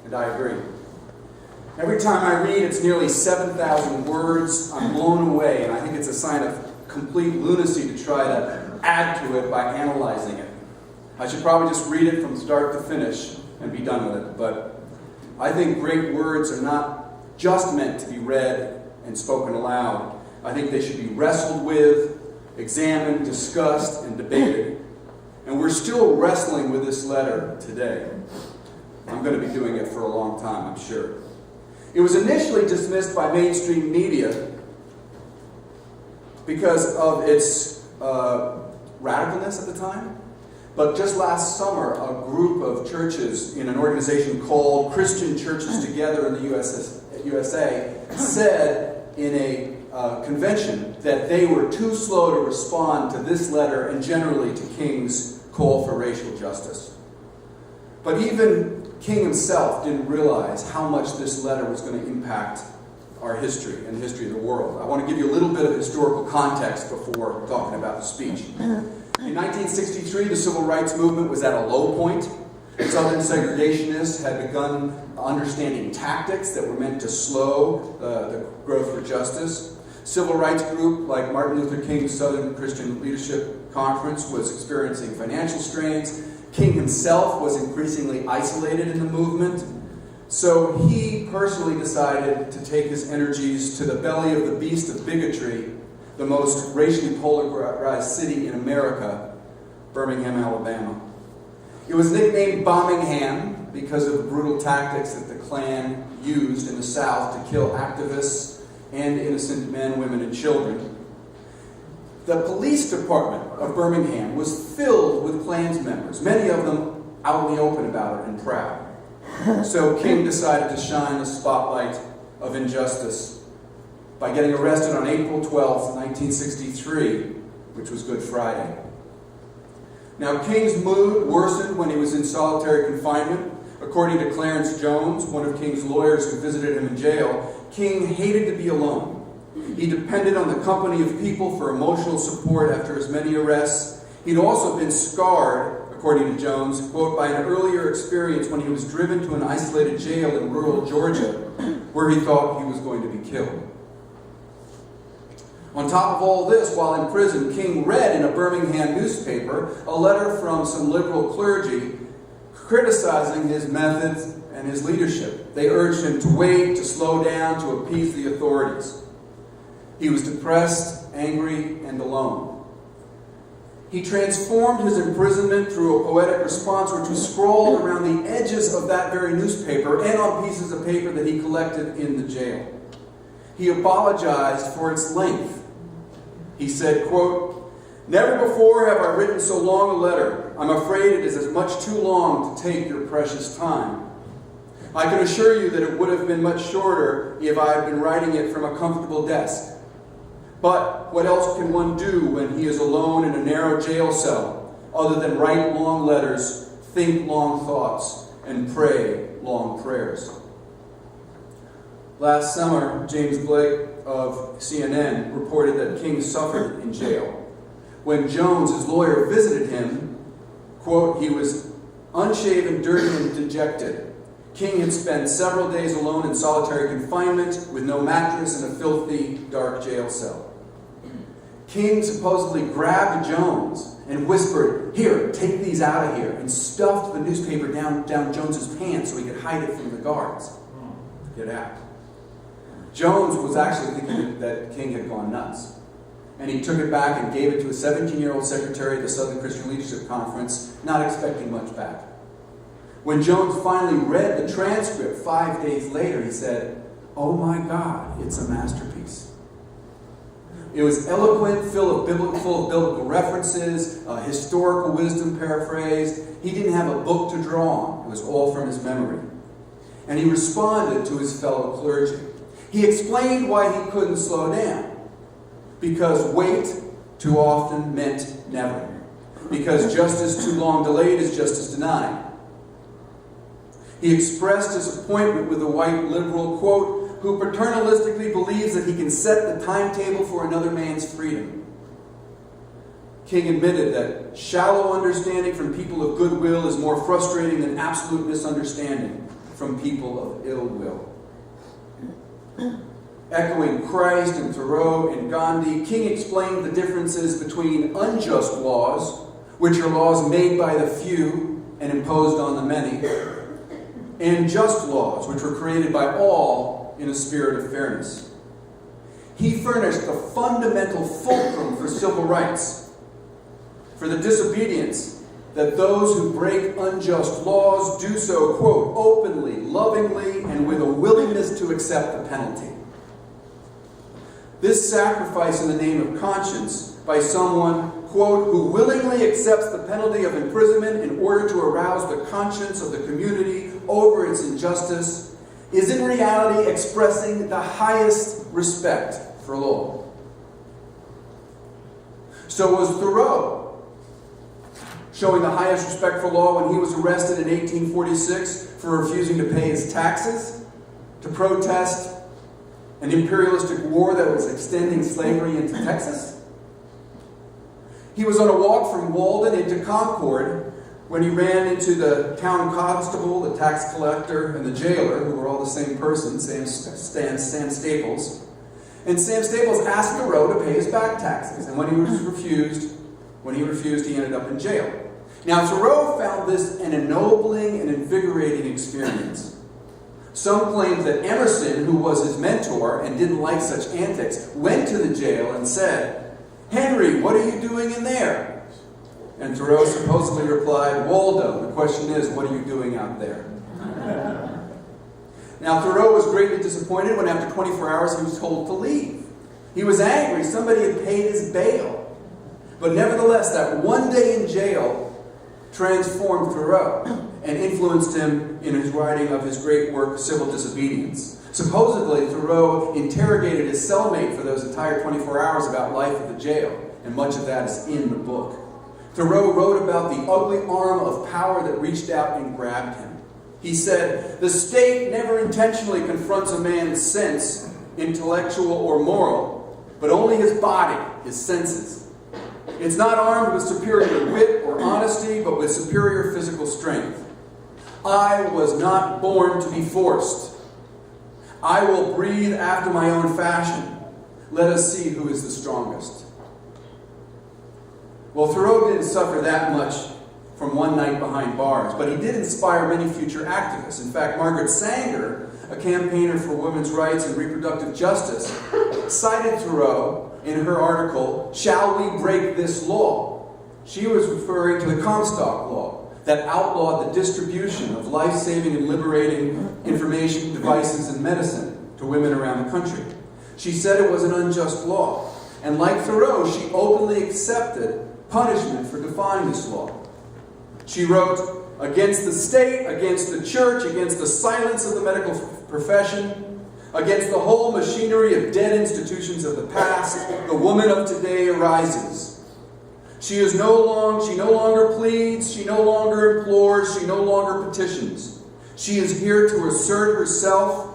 And I agree. Every time I read, it's nearly 7,000 words. I'm blown away, and I think it's a sign of complete lunacy to try to add to it by analyzing it. I should probably just read it from start to finish and be done with it. But I think great words are not just meant to be read and spoken aloud. I think they should be wrestled with, examined, discussed, and debated. And we're still wrestling with this letter today. I'm going to be doing it for a long time, I'm sure. It was initially dismissed by mainstream media because of its radicalness at the time. But just last summer, a group of churches in an organization called Christian Churches Together in the USA said in a convention that they were too slow to respond to this letter and generally to King's call for racial justice. But even King himself didn't realize how much this letter was going to impact our history and the history of the world. I want to give you a little bit of historical context before talking about the speech. In 1963, the civil rights movement was at a low point. Southern segregationists had begun understanding tactics that were meant to slow the growth for justice. Civil rights group like Martin Luther King's Southern Christian Leadership Conference was experiencing financial strains. King himself was increasingly isolated in the movement. So he personally decided to take his energies to the belly of the beast of bigotry, the most racially polarized city in America, Birmingham, Alabama. It was nicknamed Birmingham because of the brutal tactics that the Klan used in the South to kill activists and innocent men, women, and children. The police department of Birmingham was filled with Klan's members, many of them out in the open about it and proud. So King decided to shine the spotlight of injustice by getting arrested on April 12th, 1963, which was Good Friday. Now, King's mood worsened when he was in solitary confinement. According to Clarence Jones, one of King's lawyers who visited him in jail, King hated to be alone. He depended on the company of people for emotional support after his many arrests. He'd also been scarred, according to Jones, quote, by an earlier experience when he was driven to an isolated jail in rural Georgia, where he thought he was going to be killed. On top of all this, while in prison, King read in a Birmingham newspaper a letter from some liberal clergy criticizing his methods and his leadership. They urged him to wait, to slow down, to appease the authorities. He was depressed, angry, and alone. He transformed his imprisonment through a poetic response which was scrawled around the edges of that very newspaper and on pieces of paper that he collected in the jail. He apologized for its length. He said, quote, "Never before have I written so long a letter. I'm afraid it is as much too long to take your precious time. I can assure you that it would have been much shorter if I had been writing it from a comfortable desk. But what else can one do when he is alone in a narrow jail cell other than write long letters, think long thoughts, and pray long prayers?" Last summer, James Blake of CNN reported that King suffered in jail. When Jones, his lawyer, visited him, quote, he was unshaven, dirty, and dejected. King had spent several days alone in solitary confinement with no mattress in a filthy, dark jail cell. King supposedly grabbed Jones and whispered, "Here, take these out of here," and stuffed the newspaper down Jones's pants so he could hide it from the guards. Get out. Jones was actually thinking that King had gone nuts. And he took it back and gave it to a 17-year-old secretary of the Southern Christian Leadership Conference, not expecting much back. When Jones finally read the transcript 5 days later, he said, "Oh my God, it's a masterpiece." It was eloquent, full of biblical references, historical wisdom paraphrased. He didn't have a book to draw on. It was all from his memory. And he responded to his fellow clergy. He explained why he couldn't slow down. Because wait too often meant never. Because justice too long delayed is justice denied. He expressed disappointment with the white liberal, quote, who paternalistically believes that he can set the timetable for another man's freedom. King admitted that shallow understanding from people of goodwill is more frustrating than absolute misunderstanding. from people of ill will. Echoing Christ and Thoreau and Gandhi, King explained the differences between unjust laws, which are laws made by the few and imposed on the many, and just laws, which were created by all in a spirit of fairness. He furnished the fundamental fulcrum for civil rights, for the disobedience that those who break unjust laws do so, quote, openly, lovingly, and with a willingness to accept the penalty. This sacrifice in the name of conscience by someone, quote, who willingly accepts the penalty of imprisonment in order to arouse the conscience of the community over its injustice, is in reality expressing the highest respect for law. So was Thoreau, showing the highest respect for law when he was arrested in 1846 for refusing to pay his taxes, to protest an imperialistic war that was extending slavery into Texas. He was on a walk from Walden into Concord when he ran into the town constable, the tax collector, and the jailer, who were all the same person, Sam Staples. And Sam Staples asked Thoreau to pay his back taxes, and when he refused, he ended up in jail. Now, Thoreau found this an ennobling and invigorating experience. Some claim that Emerson, who was his mentor and didn't like such antics, went to the jail and said, "Henry, what are you doing in there?" And Thoreau supposedly replied, "Waldo, the question is, what are you doing out there?" Now, Thoreau was greatly disappointed when after 24 hours he was told to leave. He was angry. Somebody had paid his bail. But nevertheless, that one day in jail transformed Thoreau and influenced him in his writing of his great work, Civil Disobedience. Supposedly, Thoreau interrogated his cellmate for those entire 24 hours about life at the jail, and much of that is in the book. Thoreau wrote about the ugly arm of power that reached out and grabbed him. He said, "The state never intentionally confronts a man's sense, intellectual or moral, but only his body, his senses. It's not armed with superior wit or honesty, but with superior physical strength. I was not born to be forced. I will breathe after my own fashion. Let us see who is the strongest." Well, Thoreau didn't suffer that much from one night behind bars, but he did inspire many future activists. In fact, Margaret Sanger, a campaigner for women's rights and reproductive justice, cited Thoreau in her article, "Shall We Break This Law?" She was referring to the Comstock Law that outlawed the distribution of life-saving and liberating information, devices, and medicine to women around the country. She said it was an unjust law, and like Thoreau, she openly accepted punishment for defying this law. She wrote, "Against the state, against the church, against the silence of the medical profession, against the whole machinery of dead institutions of the past, the woman of today arises. She no longer pleads, she no longer implores, she no longer petitions. She is here to assert herself,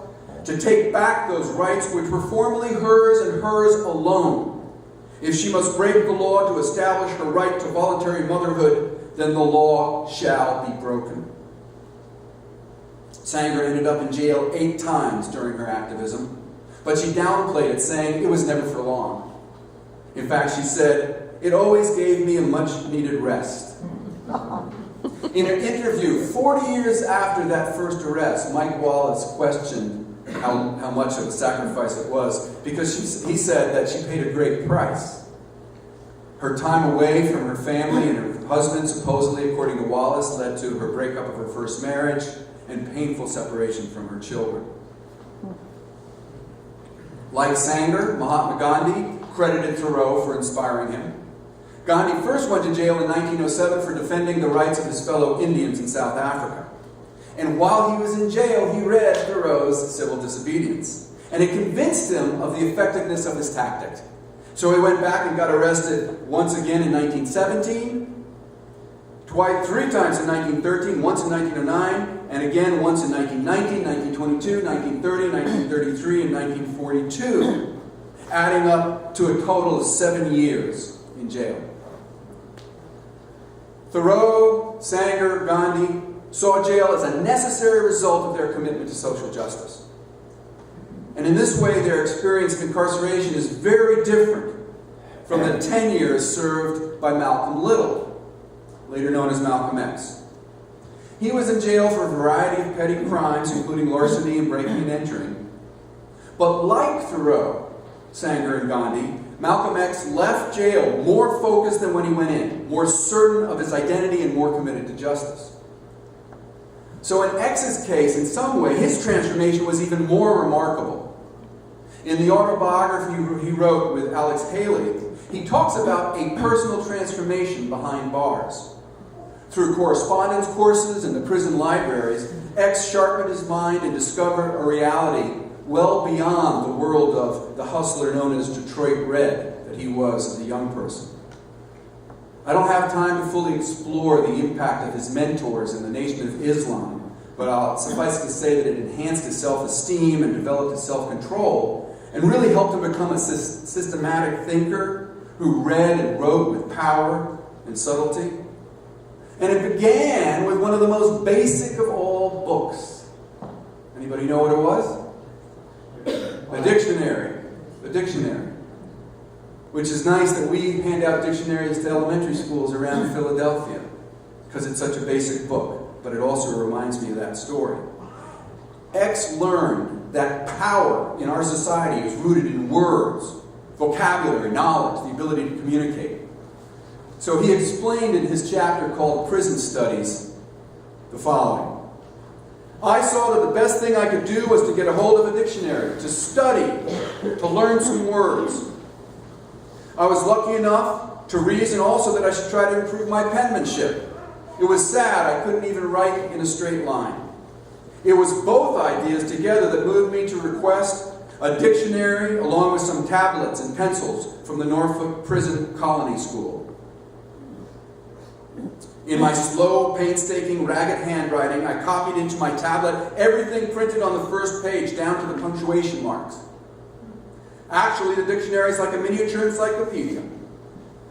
to take back those rights which were formerly hers and hers alone. If she must break the law to establish her right to voluntary motherhood, then the law shall be broken." Sanger ended up in jail 8 times during her activism, but she downplayed it, saying it was never for long. In fact, she said, "It always gave me a much-needed rest." In an interview 40 years after that first arrest, Mike Wallace questioned how much of a sacrifice it was, because he said that she paid a great price. Her time away from her family and her husband, supposedly, according to Wallace, led to her breakup of her first marriage and painful separation from her children. Like Sanger, Mahatma Gandhi credited Thoreau for inspiring him. Gandhi first went to jail in 1907 for defending the rights of his fellow Indians in South Africa. And while he was in jail, he read Thoreau's Civil Disobedience. And it convinced him of the effectiveness of his tactic. So he went back and got arrested once again in 1917, 3 times in 1913, once in 1909, and again once in 1919, 1922, 1930, 1933, and 1942, adding up to a total of 7 years in jail. Thoreau, Sanger, Gandhi, saw jail as a necessary result of their commitment to social justice. And in this way, their experience of incarceration is very different from the 10 years served by Malcolm Little, later known as Malcolm X. He was in jail for a variety of petty crimes, including larceny and breaking and entering. But like Thoreau, Sanger, and Gandhi, Malcolm X left jail more focused than when he went in, more certain of his identity and more committed to justice. So in X's case, in some way, his transformation was even more remarkable. In the autobiography he wrote with Alex Haley, he talks about a personal transformation behind bars. Through correspondence courses and the prison libraries, X sharpened his mind and discovered a reality well beyond the world of the hustler known as Detroit Red that he was as a young person. I don't have time to fully explore the impact of his mentors in the Nation of Islam, but I'll suffice to say that it enhanced his self-esteem and developed his self-control and really helped him become a systematic thinker who read and wrote with power and subtlety. And it began with one of the most basic of all books. Anybody know what it was? A dictionary. A dictionary. Which is nice that we hand out dictionaries to elementary schools around Philadelphia, because it's such a basic book, but it also reminds me of that story. X learned that power in our society is rooted in words, vocabulary, knowledge, the ability to communicate. So he explained in his chapter called Prison Studies the following. I saw that the best thing I could do was to get a hold of a dictionary, to study, to learn some words. I was lucky enough to reason also that I should try to improve my penmanship. It was sad I couldn't even write in a straight line. It was both ideas together that moved me to request a dictionary along with some tablets and pencils from the Norfolk Prison Colony School. In my slow, painstaking, ragged handwriting, I copied into my tablet everything printed on the first page down to the punctuation marks. Actually, the dictionary is like a miniature encyclopedia.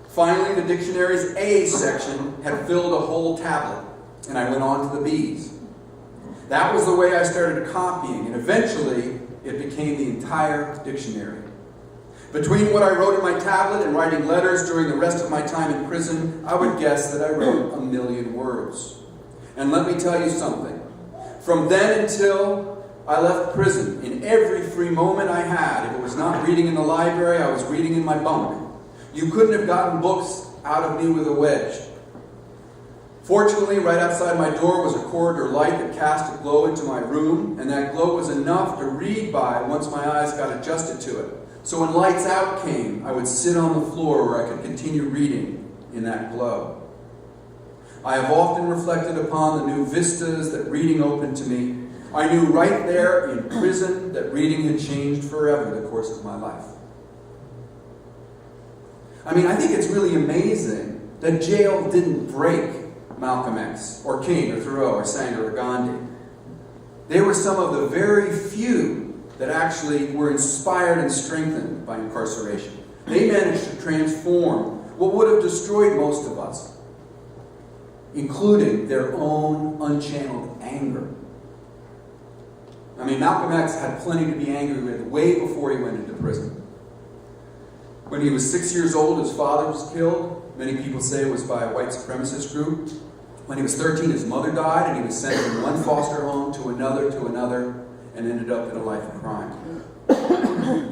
Finally, the dictionary's A section had filled a whole tablet, and I went on to the B's. That was the way I started copying, and eventually it became the entire dictionary. Between what I wrote in my tablet and writing letters during the rest of my time in prison, I would guess that I wrote 1,000,000 words. And let me tell you something. From then until I left prison, in every free moment I had, if it was not reading in the library, I was reading in my bunk. You couldn't have gotten books out of me with a wedge. Fortunately, right outside my door was a corridor light that cast a glow into my room, and that glow was enough to read by once my eyes got adjusted to it. So when lights out came, I would sit on the floor where I could continue reading in that glow. I have often reflected upon the new vistas that reading opened to me. I knew right there in prison that reading had changed forever the course of my life. I mean, I think it's really amazing that jail didn't break Malcolm X, or King, or Thoreau, or Sanger, or Gandhi. They were some of the very few that actually were inspired and strengthened by incarceration. They managed to transform what would have destroyed most of us, including their own unchanneled anger. I mean, Malcolm X had plenty to be angry with way before he went into prison. When he was 6 years old, his father was killed. Many people say it was by a white supremacist group. When he was 13, his mother died, and he was sent from one foster home to another, and ended up in a life of crime.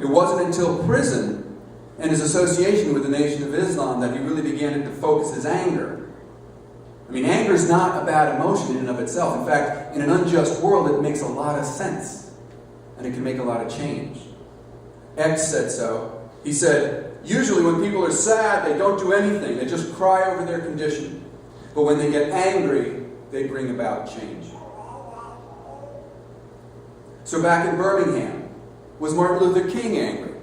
It wasn't until prison and his association with the Nation of Islam that he really began to focus his anger. I mean, anger is not a bad emotion in and of itself. In fact, in an unjust world, it makes a lot of sense, and it can make a lot of change. X said so. He said, usually when people are sad, they don't do anything. They just cry over their condition. But when they get angry, they bring about change. So back in Birmingham, was Martin Luther King angry?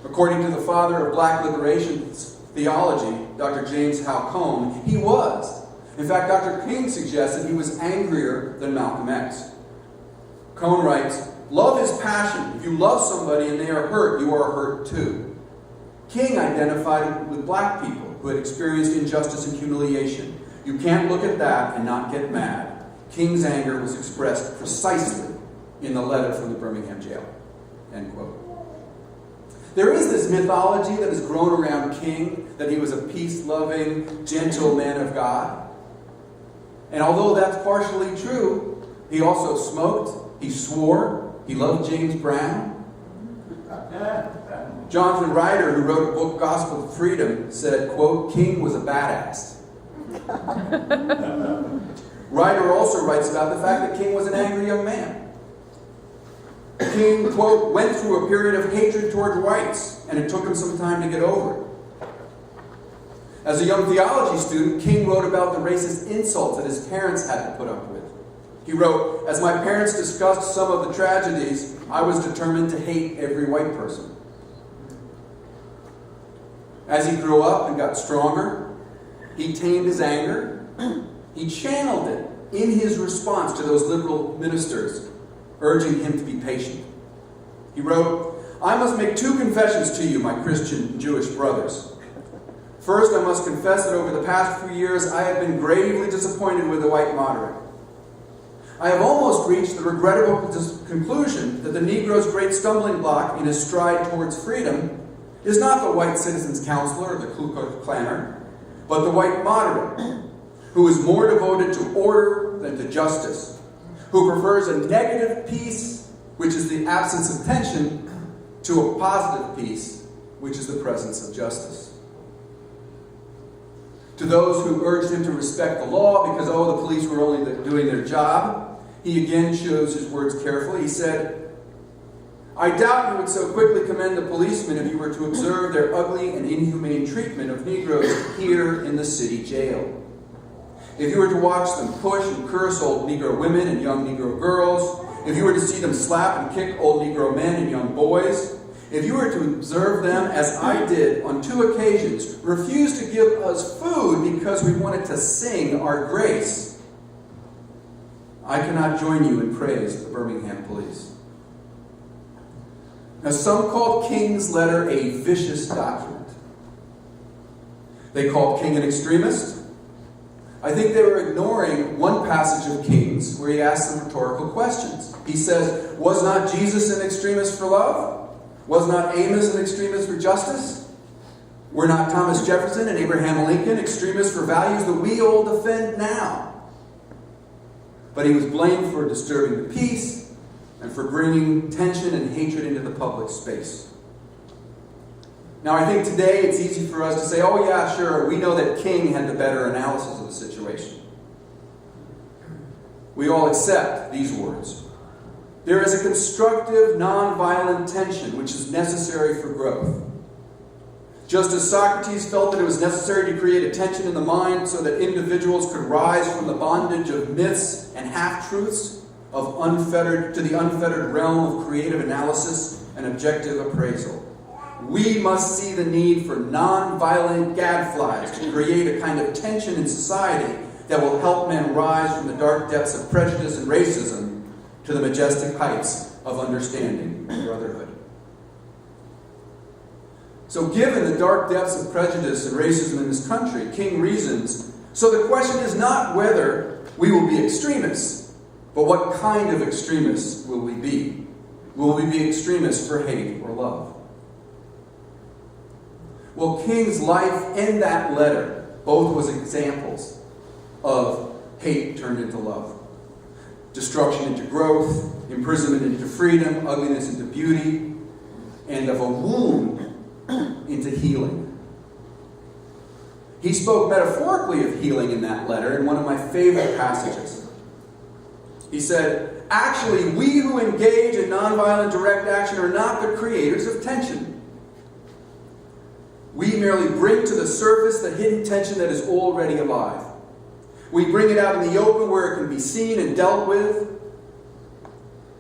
According to the father of black liberation theology, Dr. James Hal Cone, he was. In fact, Dr. King suggested he was angrier than Malcolm X. Cone writes, love is passion. If you love somebody and they are hurt, you are hurt too. King identified with black people who had experienced injustice and humiliation. You can't look at that and not get mad. King's anger was expressed precisely in the letter from the Birmingham Jail. End quote. There is this mythology that has grown around King, that he was a peace-loving, gentle man of God. And although that's partially true, he also smoked, he swore, he loved James Brown. Jonathan Ryder, who wrote a book, Gospel of Freedom, said, quote, King was a badass. Ryder also writes about the fact that King was an angry young man. King, quote, went through a period of hatred toward whites, and it took him some time to get over it. As a young theology student, King wrote about the racist insults that his parents had to put up with. He wrote, as my parents discussed some of the tragedies, I was determined to hate every white person. As he grew up and got stronger, he tamed his anger. He channeled it in his response to those liberal ministers urging him to be patient. He wrote, I must make two confessions to you, my Christian and Jewish brothers. First, I must confess that over the past few years, I have been gravely disappointed with the white moderate. I have almost reached the regrettable conclusion that the Negro's great stumbling block in his stride towards freedom is not the white citizen's counselor or the Ku Klux Klaner, but the white moderate, who is more devoted to order than to justice, who prefers a negative peace, which is the absence of tension, to a positive peace, which is the presence of justice. To those who urged him to respect the law because, the police were only doing their job, he again chose his words carefully. He said, I doubt you would so quickly commend the policemen if you were to observe their ugly and inhumane treatment of Negroes here in the city jail. If you were to watch them push and curse old Negro women and young Negro girls, if you were to see them slap and kick old Negro men and young boys, if you were to observe them, as I did on 2 occasions, refuse to give us food because we wanted to sing our grace, I cannot join you in praise of the Birmingham police. Now, some called King's letter a vicious document. They called King an extremist. I think they were ignoring one passage of King's where he asked some rhetorical questions. He says, was not Jesus an extremist for love? Was not Amos an extremist for justice? Were not Thomas Jefferson and Abraham Lincoln extremists for values that we all defend now? But he was blamed for disturbing the peace and for bringing tension and hatred into the public space. Now, I think today it's easy for us to say, oh yeah, sure, we know that King had the better analysis of the situation. We all accept these words. There is a constructive, nonviolent tension which is necessary for growth. Just as Socrates felt that it was necessary to create a tension in the mind so that individuals could rise from the bondage of myths and half-truths to the unfettered realm of creative analysis and objective appraisal. We must see the need for nonviolent gadflies to create a kind of tension in society that will help men rise from the dark depths of prejudice and racism to the majestic heights of understanding and brotherhood. So given the dark depths of prejudice and racism in this country, King reasons, so the question is not whether we will be extremists, but what kind of extremists will we be? Will we be extremists for hate or love? Well, King's life and that letter both was examples of hate turned into love. Destruction into growth, imprisonment into freedom, ugliness into beauty, and of a wound into healing. He spoke metaphorically of healing in that letter in one of my favorite passages. He said, actually, we who engage in nonviolent direct action are not the creators of tension. We merely bring to the surface the hidden tension that is already alive. We bring it out in the open where it can be seen and dealt with,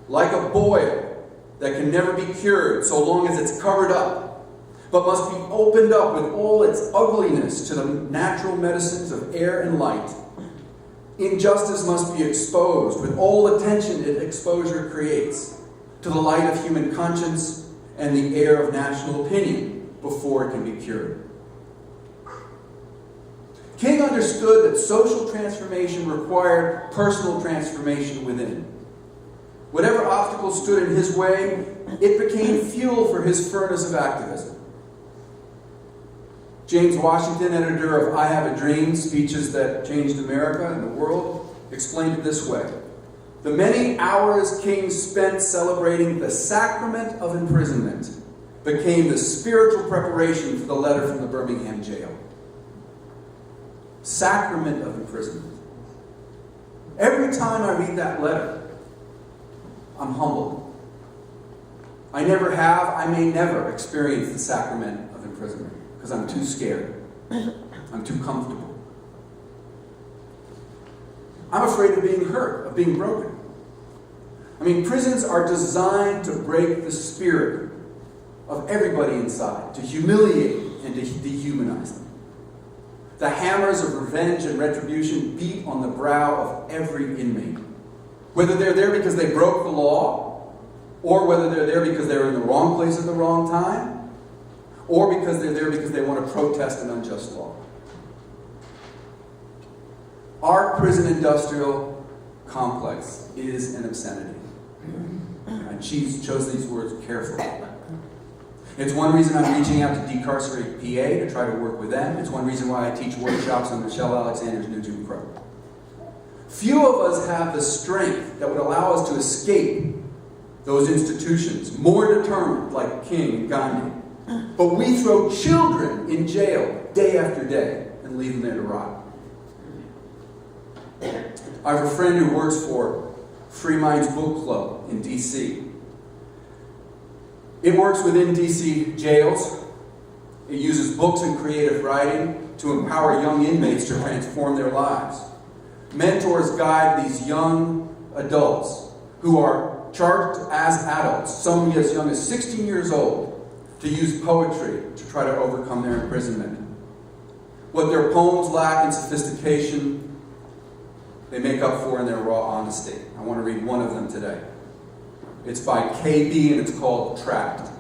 like a boil that can never be cured so long as it's covered up, but must be opened up with all its ugliness to the natural medicines of air and light. Injustice must be exposed with all the tension that exposure creates to the light of human conscience and the air of national opinion before it can be cured. King understood that social transformation required personal transformation within. Whatever obstacles stood in his way, it became fuel for his furnace of activism. James Washington, editor of I Have a Dream, Speeches That Changed America and the World, explained it this way. The many hours King spent celebrating the sacrament of imprisonment became the spiritual preparation for the letter from the Birmingham Jail. Sacrament of imprisonment. Every time I read that letter, I'm humbled. I never have, I may never experience the sacrament of imprisonment because I'm too scared. I'm too comfortable. I'm afraid of being hurt, of being broken. I mean, prisons are designed to break the spirit of everybody inside, to humiliate and to dehumanize them. The hammers of revenge and retribution beat on the brow of every inmate. Whether they're there because they broke the law, or whether they're there because they were in the wrong place at the wrong time, or because they're there because they want to protest an unjust law. Our prison industrial complex is an obscenity. I chose these words carefully. It's one reason I'm reaching out to Decarcerate PA to try to work with them. It's one reason why I teach workshops on Michelle Alexander's New Jim Crow. Few of us have the strength that would allow us to escape those institutions, more determined, like King and Gandhi. But we throw children in jail day after day and leave them there to rot. I have a friend who works for Free Minds Book Club in D.C. It works within D.C. jails. It uses books and creative writing to empower young inmates to transform their lives. Mentors guide these young adults who are charged as adults, some as young as 16 years old, to use poetry to try to overcome their imprisonment. What their poems lack in sophistication, they make up for in their raw honesty. I want to read one of them today. It's by KB and it's called Trapped.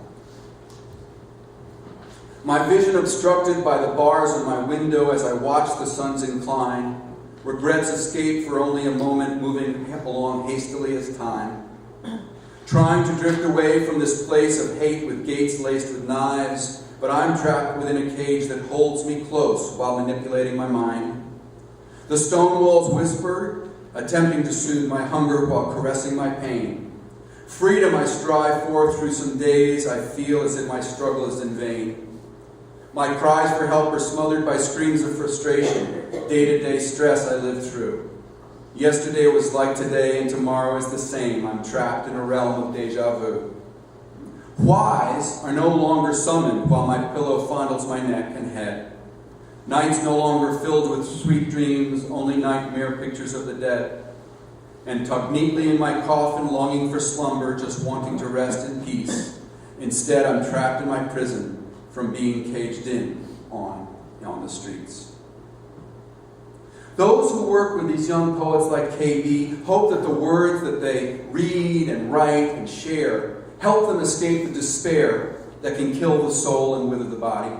My vision obstructed by the bars of my window as I watch the suns incline. Regrets escape for only a moment, moving along hastily as time. Trying to drift away from this place of hate with gates laced with knives, but I'm trapped within a cage that holds me close while manipulating my mind. The stone walls whisper, attempting to soothe my hunger while caressing my pain. Freedom I strive for through some days I feel as if my struggle is in vain. My cries for help are smothered by screams of frustration, day-to-day stress I live through. Yesterday was like today and tomorrow is the same. I'm trapped in a realm of deja vu. Whys are no longer summoned while my pillow fondles my neck and head. Nights no longer filled with sweet dreams, only nightmare pictures of the dead. And tucked neatly in my coffin, longing for slumber, just wanting to rest in peace. Instead, I'm trapped in my prison from being caged in on the streets. Those who work with these young poets like KB hope that the words that they read and write and share help them escape the despair that can kill the soul and wither the body.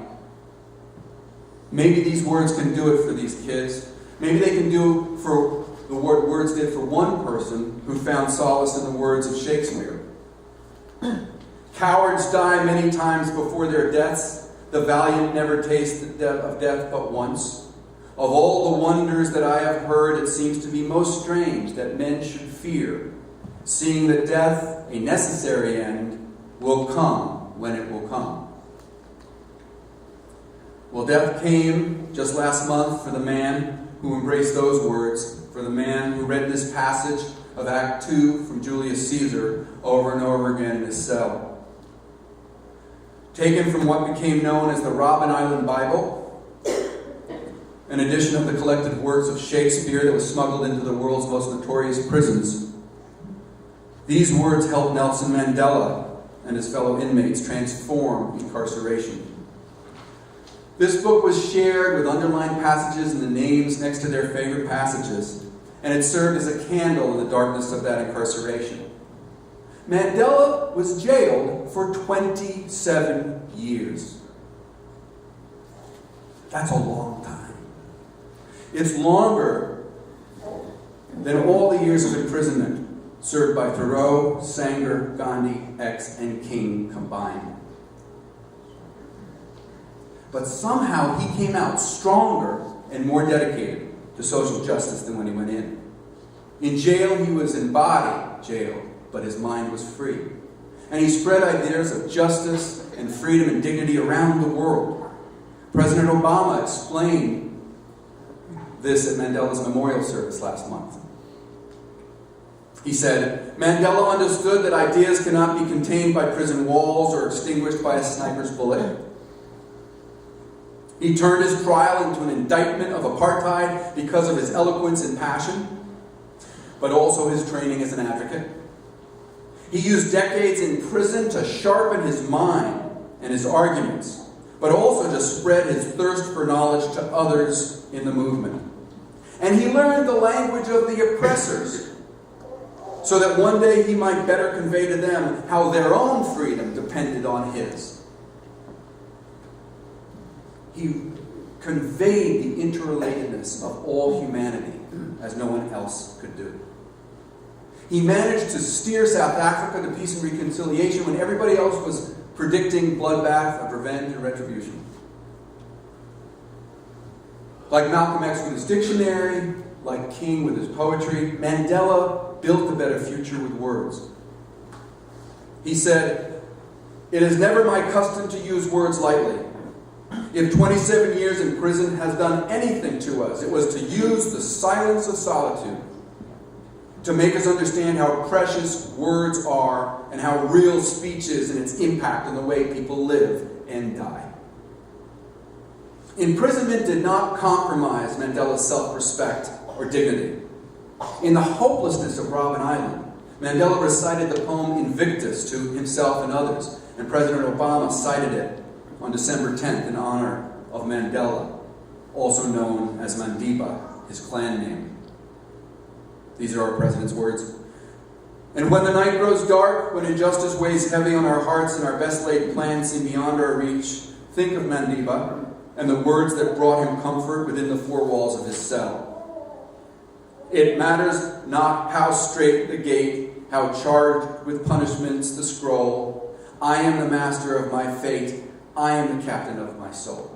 Maybe these words can do it for these kids. Maybe they can do for the words did for one person who found solace in the words of Shakespeare. Cowards die many times before their deaths. The valiant never taste the death of death but once. Of all the wonders that I have heard, it seems to me most strange that men should fear, seeing that death, a necessary end, will come when it will come. Well, death came just last month for the man who embraced those words, for the man who read this passage of Act 2 from Julius Caesar over and over again in his cell. Taken from what became known as the Robben Island Bible, an edition of the collected works of Shakespeare that was smuggled into the world's most notorious prisons. These words helped Nelson Mandela and his fellow inmates transform incarceration. This book was shared with underlined passages and the names next to their favorite passages, and it served as a candle in the darkness of that incarceration. Mandela was jailed for 27 years. That's a long time. It's longer than all the years of imprisonment served by Thoreau, Sanger, Gandhi, X, and King combined. But somehow he came out stronger and more dedicated to social justice than when he went in. In jail, he was in body jail, but his mind was free. And he spread ideas of justice and freedom and dignity around the world. President Obama explained this at Mandela's memorial service last month. He said, Mandela understood that ideas cannot be contained by prison walls or extinguished by a sniper's bullet. He turned his trial into an indictment of apartheid because of his eloquence and passion, but also his training as an advocate. He used decades in prison to sharpen his mind and his arguments, but also to spread his thirst for knowledge to others in the movement. And he learned the language of the oppressors, so that one day he might better convey to them how their own freedom depended on his. He conveyed the interrelatedness of all humanity as no one else could do. He managed to steer South Africa to peace and reconciliation when everybody else was predicting bloodbath of revenge and retribution. Like Malcolm X with his dictionary, like King with his poetry, Mandela built a better future with words. He said, "It is never my custom to use words lightly. If 27 years in prison has done anything to us, it was to use the silence of solitude to make us understand how precious words are and how real speech is and its impact on the way people live and die." Imprisonment did not compromise Mandela's self-respect or dignity. In the hopelessness of Robben Island, Mandela recited the poem Invictus to himself and others, and President Obama cited it on December 10th in honor of Mandela, also known as Mandiba, his clan name. These are our president's words. "And when the night grows dark, when injustice weighs heavy on our hearts and our best laid plans seem beyond our reach, think of Mandiba and the words that brought him comfort within the four walls of his cell. It matters not how straight the gate, how charged with punishments the scroll. I am the master of my fate. I am the captain of my soul."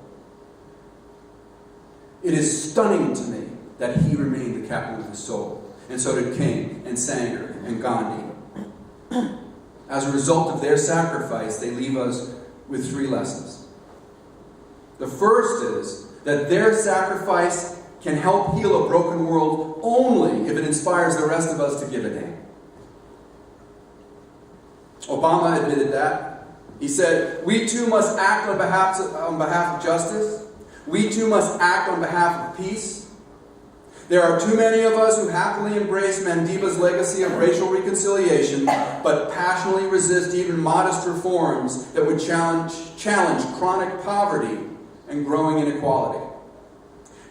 It is stunning to me that he remained the captain of his soul, and so did King and Sanger and Gandhi. As a result of their sacrifice, they leave us with three lessons. The first is that their sacrifice can help heal a broken world only if it inspires the rest of us to give a damn. Obama admitted that. He said, "We too must act on behalf of justice. We too must act on behalf of peace. There are too many of us who happily embrace Mandiba's legacy of racial reconciliation, but passionately resist even modest reforms that would challenge chronic poverty and growing inequality.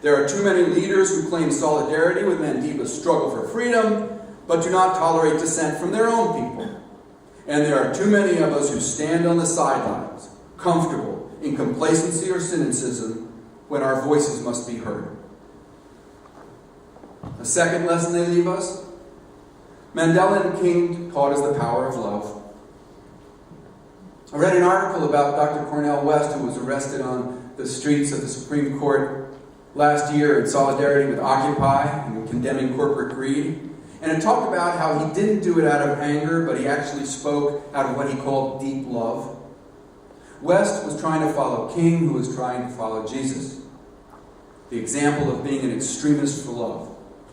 There are too many leaders who claim solidarity with Mandiba's struggle for freedom, but do not tolerate dissent from their own people. And there are too many of us who stand on the sidelines, comfortable in complacency or cynicism, when our voices must be heard." The second lesson they leave us: Mandela and King taught us the power of love. I read an article about Dr. Cornel West, who was arrested on the streets of the Supreme Court last year in solidarity with Occupy and condemning corporate greed. And it talked about how he didn't do it out of anger, but he actually spoke out of what he called deep love. West was trying to follow King, who was trying to follow Jesus. The example of being an extremist for love.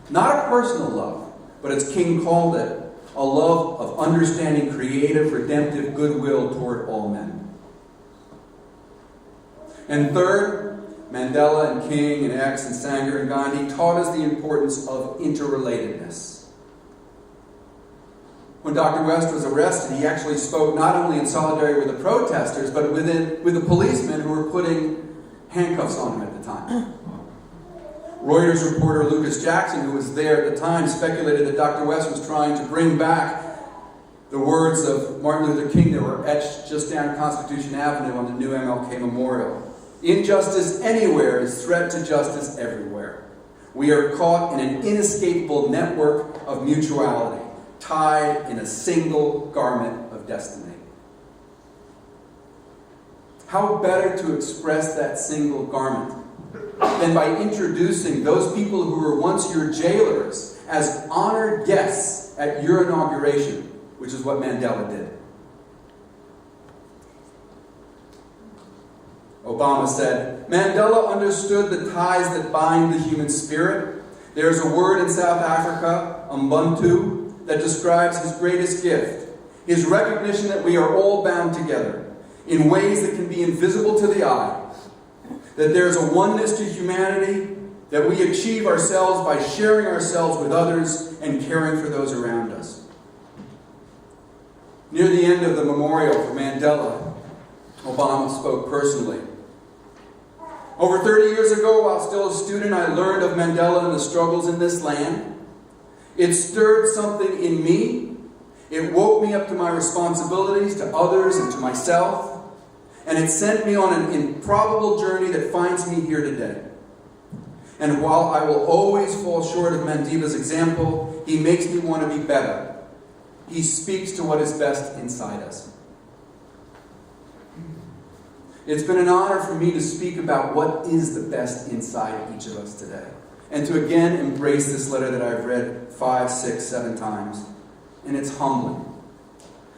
Not a personal love, but as King called it, a love of understanding, creative, redemptive goodwill toward all men. And third, Mandela and King and X and Sanger and Gandhi taught us the importance of interrelatedness. When Dr. West was arrested, he actually spoke not only in solidarity with the protesters, but with the policemen who were putting handcuffs on him at the time. Reuters reporter Lucas Jackson, who was there at the time, speculated that Dr. West was trying to bring back the words of Martin Luther King that were etched just down Constitution Avenue on the new MLK memorial. "Injustice anywhere is threat to justice everywhere. We are caught in an inescapable network of mutuality, tied in a single garment of destiny. How better to express that single garment than by introducing those people who were once your jailers as honored guests at your inauguration, which is what Mandela did. Obama said, Mandela understood the ties that bind the human spirit. There's a word in South Africa, Ubuntu, that describes his greatest gift, his recognition that we are all bound together in ways that can be invisible to the eye, that there's a oneness to humanity, that we achieve ourselves by sharing ourselves with others and caring for those around us. Near the end of the memorial for Mandela, Obama spoke personally. Over 30 years ago, while still a student, I learned of Mandela and the struggles in this land. It stirred something in me. It woke me up to my responsibilities to others and to myself. And it sent me on an improbable journey that finds me here today. And while I will always fall short of Mandela's example, he makes me want to be better. He speaks to what is best inside us. It's been an honor for me to speak about what is the best inside each of us today. And to again embrace this letter that I've read 5, 6, 7 times. And it's humbling.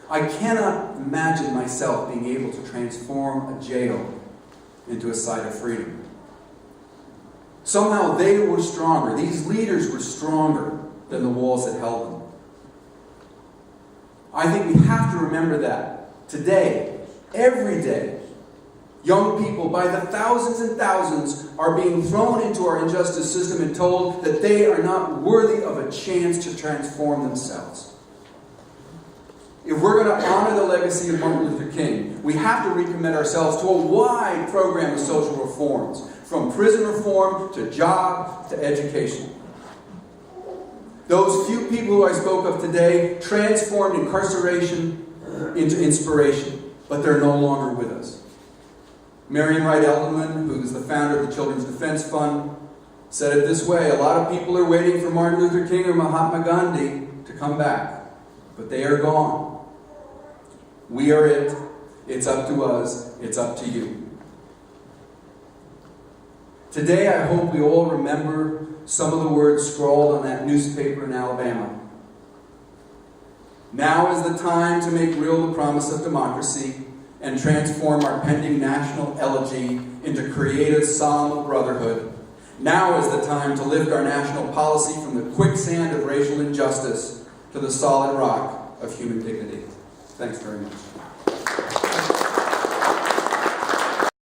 I cannot imagine myself being able to transform a jail into a site of freedom. Somehow they were stronger. These leaders were stronger than the walls that held them. I think we have to remember that today, every day, young people by the thousands and thousands are being thrown into our injustice system and told that they are not worthy of a chance to transform themselves. If we're going to honor the legacy of Martin Luther King, we have to recommit ourselves to a wide program of social reforms, from prison reform to job to education. Those few people who I spoke of today transformed incarceration into inspiration, but they're no longer with us. Marian Wright Edelman, who is the founder of the Children's Defense Fund, said it this way: a lot of people are waiting for Martin Luther King or Mahatma Gandhi to come back, but they are gone. We are it. It's up to us. It's up to you. Today, I hope we all remember some of the words scrawled on that newspaper in Alabama. Now is the time to make real the promise of democracy and transform our pending national elegy into creative psalm of brotherhood. Now is the time to lift our national policy from the quicksand of racial injustice to the solid rock of human dignity. Thanks very much.